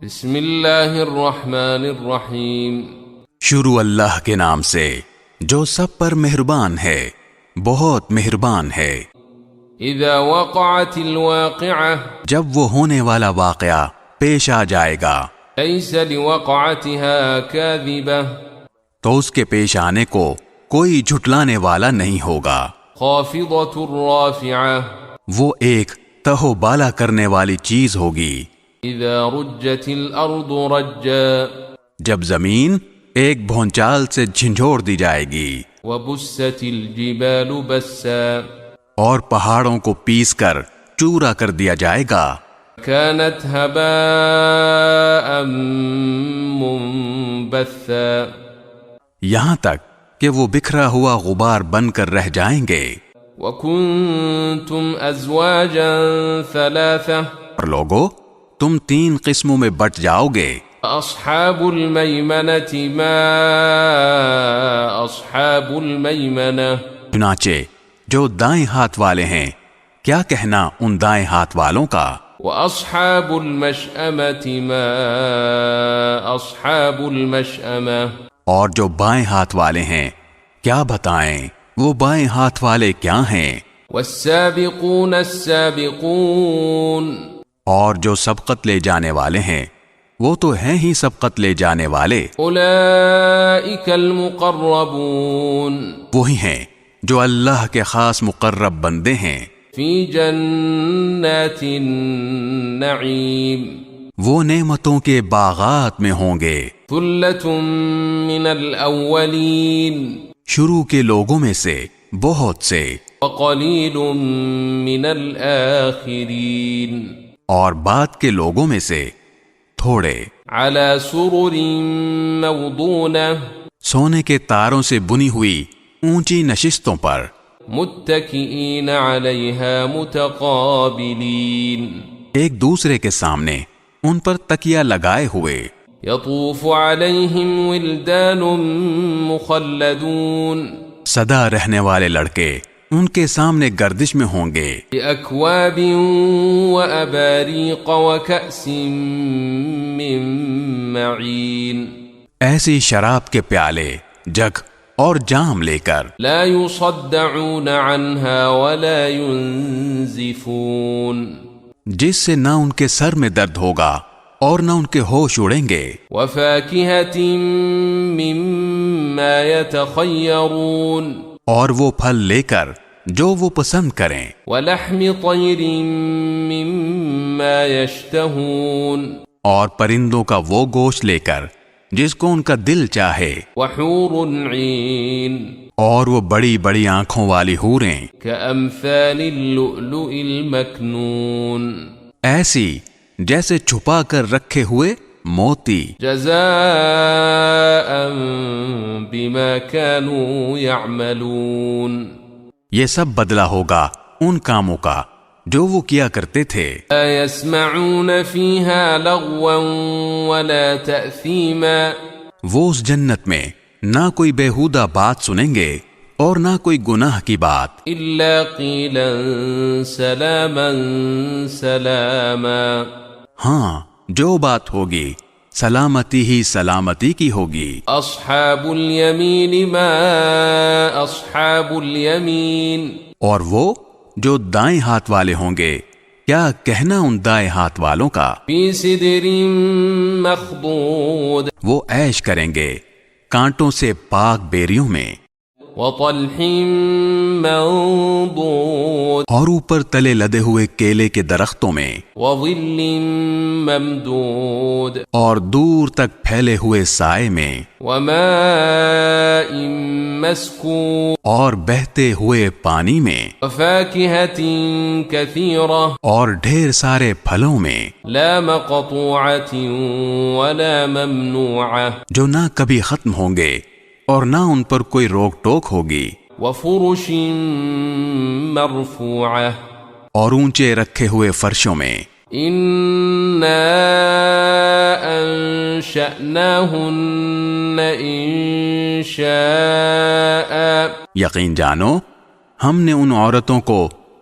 بسم اللہ الرحمن الرحیم۔ شروع اللہ کے نام سے جو سب پر مہربان ہے، بہت مہربان ہے۔ اذا وقعت الواقعہ، جب وہ ہونے والا واقعہ پیش آ جائے گا، لیس لوقعتها کاذبہ، تو اس کے پیش آنے کو کوئی جھٹلانے والا نہیں ہوگا۔ خافضۃ الرافعہ، وہ ایک تہو بالا کرنے والی چیز ہوگی۔ اذا رجت الارض رجا، جب زمین ایک بھونچال سے جھنجھوڑ دی جائے گی، وبست الجبال بسا، اور پہاڑوں کو پیس کر چورا کر دیا جائے گا، كانت هباء منبثا، یہاں تک کہ وہ بکھرا ہوا غبار بن کر رہ جائیں گے۔ وكنتم ازواجا ثلاثة، اور لوگو، تم 3 قسموں میں بٹ جاؤ گے۔ اصحاب المیمنة ما اصحاب المیمنة، چنانچہ جو دائیں ہاتھ والے ہیں، کیا کہنا ان دائیں ہاتھ والوں کا۔ واصحاب المشأمة ما اصحاب المشأمة، اور جو بائیں ہاتھ والے ہیں، کیا بتائیں وہ بائیں ہاتھ والے کیا ہیں۔ والسابقون السابقون، اور جو سبقت لے جانے والے ہیں، وہ تو ہیں ہی سبقت لے جانے والے، اولئک المقربون، وہی ہیں جو اللہ کے خاص مقرب بندے ہیں۔ فی جنات النعیم، وہ نعمتوں کے باغات میں ہوں گے۔ ثلۃ من الاولین، شروع کے لوگوں میں سے بہت سے، وقلیل من الآخرین، اور بعد کے لوگوں میں سے تھوڑے۔ علی سرر موضونہ، سونے کے تاروں سے بنی ہوئی اونچی نشستوں پر، متکئین علیہا متقابلین، ایک دوسرے کے سامنے ان پر تکیہ لگائے ہوئے۔ یطوف علیہم ولدان مخلدون، سدا رہنے والے لڑکے ان کے سامنے گردش میں ہوں گے۔ بأکواب وأباریق وکأس من معین، ایسی شراب کے پیالے، جگ اور جام لے کر، لا يصدعون عنها ولا ينزفون، جس سے نہ ان کے سر میں درد ہوگا اور نہ ان کے ہوش اڑیں گے۔ وفاکہۃ مما یتخیرون، اور وہ پھل لے کر جو وہ پسند کریں۔ ولحم طیر مما یشتہون، اور پرندوں کا وہ گوشت لے کر جس کو ان کا دل چاہے۔ وحور عین، اور وہ بڑی بڑی آنکھوں والی حوریں، کامثال اللؤلؤ المکنون، ایسی جیسے چھپا کر رکھے ہوئے موتی، جزاء بما كانوا يعملون، یہ سب بدلہ ہوگا ان کاموں کا جو وہ کیا کرتے تھے۔ لا يسمعون فيها لغوا ولا تأثیما، وہ اس جنت میں نہ کوئی بیہودہ بات سنیں گے اور نہ کوئی گناہ کی بات، الا قیلا سلاما سلاما، ہاں جو بات ہوگی سلامتی ہی سلامتی کی ہوگی۔ اصحاب الیمین ما اصحاب الیمین، اور وہ جو دائیں ہاتھ والے ہوں گے، کیا کہنا ان دائیں ہاتھ والوں کا۔ فی سدر مخضود، وہ عیش کریں گے کانٹوں سے پاک بیریوں میں، وطلح منضود، اور اوپر تلے لدے ہوئے کیلے کے درختوں میں، وظل ممدود، اور دور تک پھیلے ہوئے سائے میں، وماء مسکوب، اور بہتے ہوئے پانی میں، وفاکہۃ کثیرہ، اور ڈھیر سارے پھلوں میں، لا مقطوعۃ ولا ممنوعہ، جو نہ کبھی ختم ہوں گے اور نہ ان پر کوئی روک ٹوک ہوگی، وفرش مرفوعہ، اور اونچے رکھے ہوئے فرشوں میں۔ انا انشأناہن انشاء، یقین جانو ہم نے ان عورتوں کو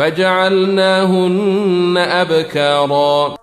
فجعلناهن أبكارا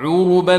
عربا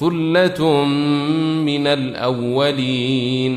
ثلة من الأولين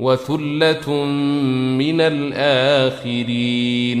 وثلة من الآخرين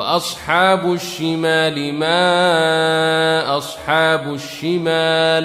وأصحاب الشمال ما أصحاب الشمال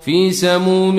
في سموم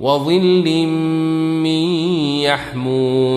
وظل من يحموم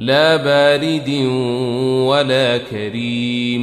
لا بارد ولا كريم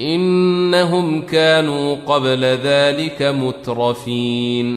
إنهم كانوا قبل ذلك مترفين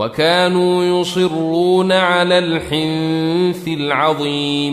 وكانوا يصرون على الحنث العظيم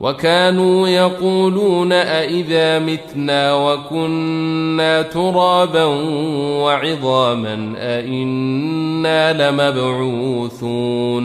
وكانوا يقولون أإذا متنا وكنا ترابا وعظاما أإنا لمبعوثون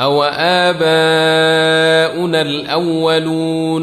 أو آباؤنا الأولون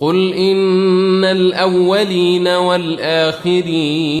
قل إن الأولين والآخرين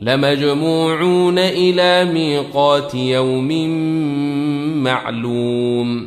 لمجموعون إلى ميقات يوم معلوم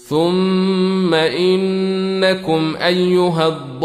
ثم إنكم أيها الضالون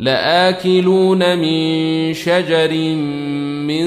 لآكلون من شجر من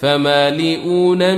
فمالئون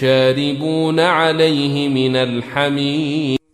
شاربون عليه من الحميم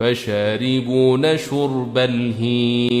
فشاربون شرب الهيم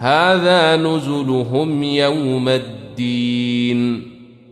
هذا نزلهم يوم الدين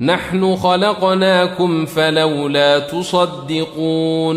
نحن خلقناكم فلولا تصدقون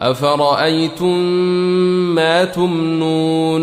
أفرأيتم ما تمنون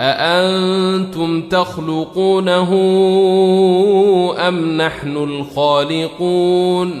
أأنتم تخلقونه أم نحن الخالقون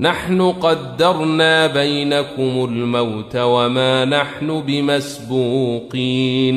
نحن قدرنا بينكم الموت وما نحن بمسبوقين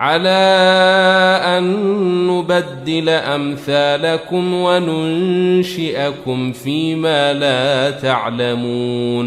على أن نبدل أمثالكم وننشئكم فيما لا تعلمون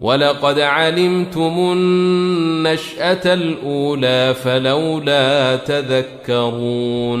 وَلَقَدْ عَلِمْتُمُ النَّشْأَةَ الْأُولَى فَلَوْلَا تَذَكَّرُونَ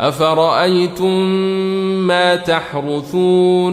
أَفَرَأَيْتُم مَّا تَحْرُثُونَ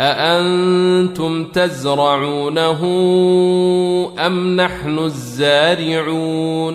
أأنتم تزرعونه أم نحن الزارعون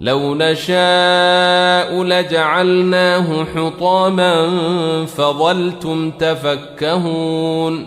لو نشاء لجعلناه حطاما فظلتم تفكهون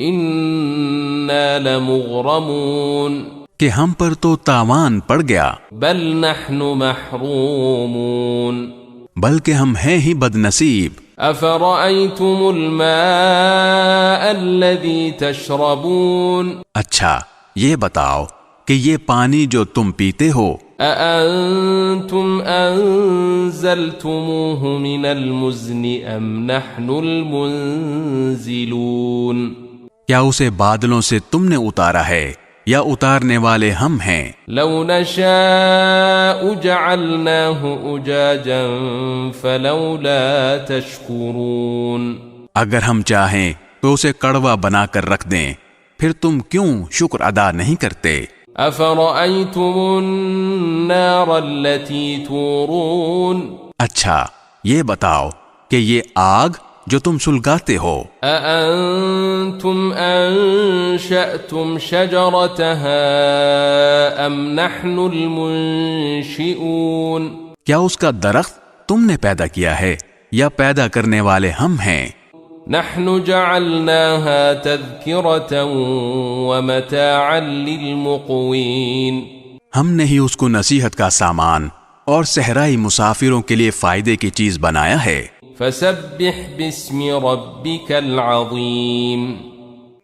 إنا لمغرمون کہ ہم پر تو تاوان پڑ گیا، بل نحن محرومون بلکہ ہم ہیں ہی بد نصیب۔ افرأيتم الماء الذي تشربون اچھا یہ بتاؤ کہ یہ پانی جو تم پیتے ہو، أأنتم أنزلتموه من المزن أم نحن المنزلون کیا اسے بادلوں سے تم نے اتارا ہے یا اتارنے والے ہم ہیں؟ لو نشاء جعلناه أجاجا فلولا تشكرون اگر ہم چاہیں تو اسے کڑوا بنا کر رکھ دیں، پھر تم کیوں شکر ادا نہیں کرتے؟ أفرأيتم النار التي تورون اچھا یہ بتاؤ کہ یہ آگ جو تم سلگاتے ہو، أأنتم أنشأتم شجرتها أم نحن المنشئون کیا اس کا درخت تم نے پیدا کیا ہے یا پیدا کرنے والے ہم ہیں؟ نحن جعلناها تذكرة ومتاعا للمقوين ہم نے ہی اس کو نصیحت کا سامان اور صحرائی مسافروں کے لیے فائدے کی چیز بنایا ہے۔ فسبح باسم ربك العظيم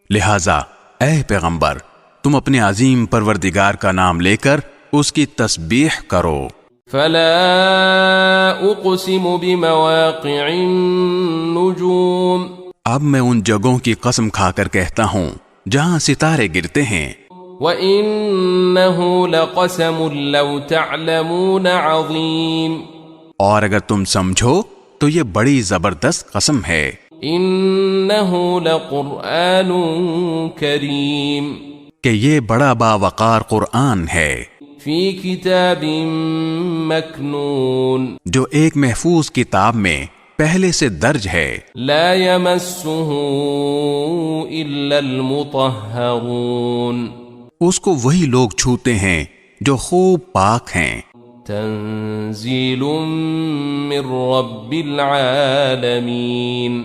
لہذا اے پیغمبر تم اپنے عظیم پروردگار کا نام لے کر اس کی تسبیح کرو۔ فلا اقسم بمواقع النجوم اب میں ان جگہوں کی قسم کھا کر کہتا ہوں جہاں ستارے گرتے ہیں، وَإِنَّهُ لَقَسَمٌ لَوْ تَعْلَمُونَ عَظِيمٌ اور اگر تم سمجھو تو یہ بڑی زبردست قسم ہے۔ إِنَّهُ لَقُرْآنٌ كَرِيمٌ کہ یہ بڑا باوقار قرآن ہے، فِي كِتَابٍ مَكْنُونٍ جو ایک محفوظ کتاب میں پہلے سے درج ہے، لَا يَمَسُّهُ إِلَّا الْمُطَهَّرُونَ اس کو وہی لوگ چھوتے ہیں جو خوب پاک ہیں۔ تنزیل من رب العالمین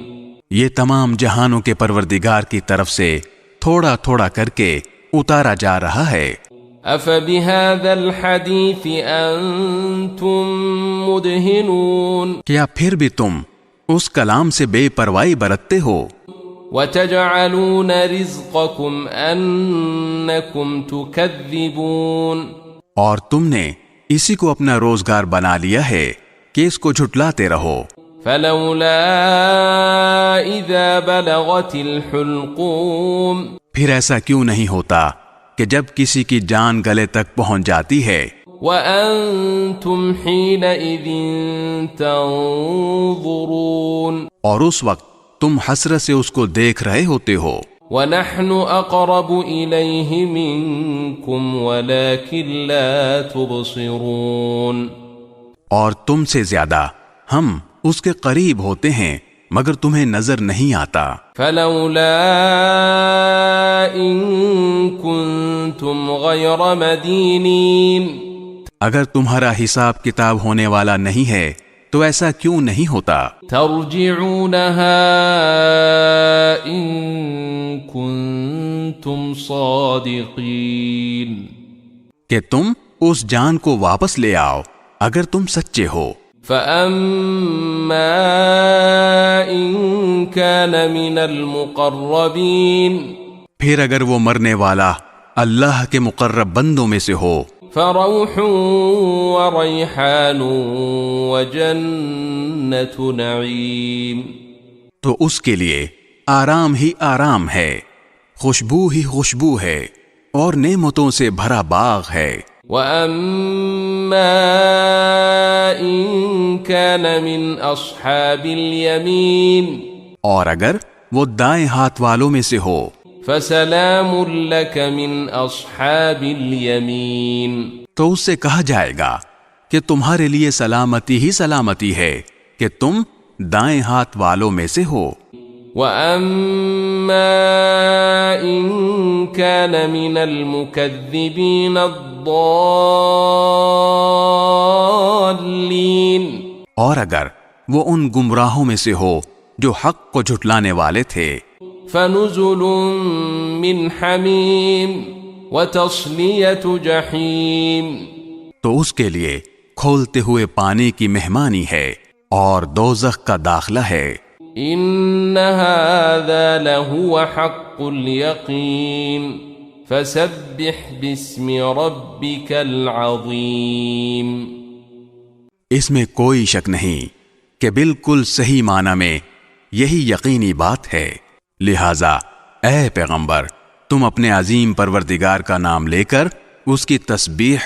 یہ تمام جہانوں کے پروردگار کی طرف سے تھوڑا تھوڑا کر کے اتارا جا رہا ہے۔ افبهذا الحدیث انتم مدہنون کیا پھر بھی تم اس کلام سے بے پرواہی برتتے ہو؟ وتجعلون رزقكم انکم تکذبون اور تم نے اسی کو اپنا روزگار بنا لیا ہے کہ اس کو جھٹلاتے رہو۔ فلولا اذا بلغت الحلقوم پھر ایسا کیوں نہیں ہوتا کہ جب کسی کی جان گلے تک پہنچ جاتی ہے، وانتم حينئذ تنظرون اور اس وقت تم حسرت سے اس کو دیکھ رہے ہوتے ہو، ونحن اقرب الیہ منکم ولکن لا تبصرون اور تم سے زیادہ ہم اس کے قریب ہوتے ہیں مگر تمہیں نظر نہیں آتا۔ فلولا ان کنتم غیر مدینین اگر تمہارا حساب کتاب ہونے والا نہیں ہے تو ایسا کیوں نہیں ہوتا؟ ترجعونها ان کنتم صادقین کہ تم اس جان کو واپس لے آؤ اگر تم سچے ہو۔ فَأَمَّا إِن كَانَ مِنَ الْمُقَرَّبِينَ پھر اگر وہ مرنے والا اللہ کے مقرب بندوں میں سے ہو، فَرَوْحٌ وَرَيْحَانٌ وَجَنَّةُ نَعِيمٍ تو اس کے لیے آرام ہی آرام ہے، خوشبو ہی خوشبو ہے اور نعمتوں سے بھرا باغ ہے۔ وَأَمَّا إِن كَانَ مِنْ أَصْحَابِ الْيَمِينِ اور اگر وہ دائیں ہاتھ والوں میں سے ہو، فَسَلَامٌ لَكَ مِنْ أَصْحَابِ الْيَمِينِ تو اس سے کہا جائے گا کہ تمہارے لیے سلامتی ہی سلامتی ہے کہ تم دائیں ہاتھ والوں میں سے ہو۔ وَأَمَّا إِن كَانَ مِنَ الْمُكَذِّبِينَ الضَّالِّينَ اور اگر وہ ان گمراہوں میں سے ہو جو حق کو جھٹلانے والے تھے، فَنُزُلٌ مِّنْ حَمِيمٍ وتصلیۃ جحیم، تو اس کے لیے کھولتے ہوئے پانی کی مہمانی ہے اور دوزخ کا داخلہ ہے۔ ان هذا لهو حق اليقین فسبح باسم ربک العظیم۔ اس میں کوئی شک نہیں کہ بالکل صحیح معنی میں یہی یقینی بات ہے، لہذا اے پیغمبر تم اپنے عظیم پروردگار کا نام لے کر اس کی تسبیح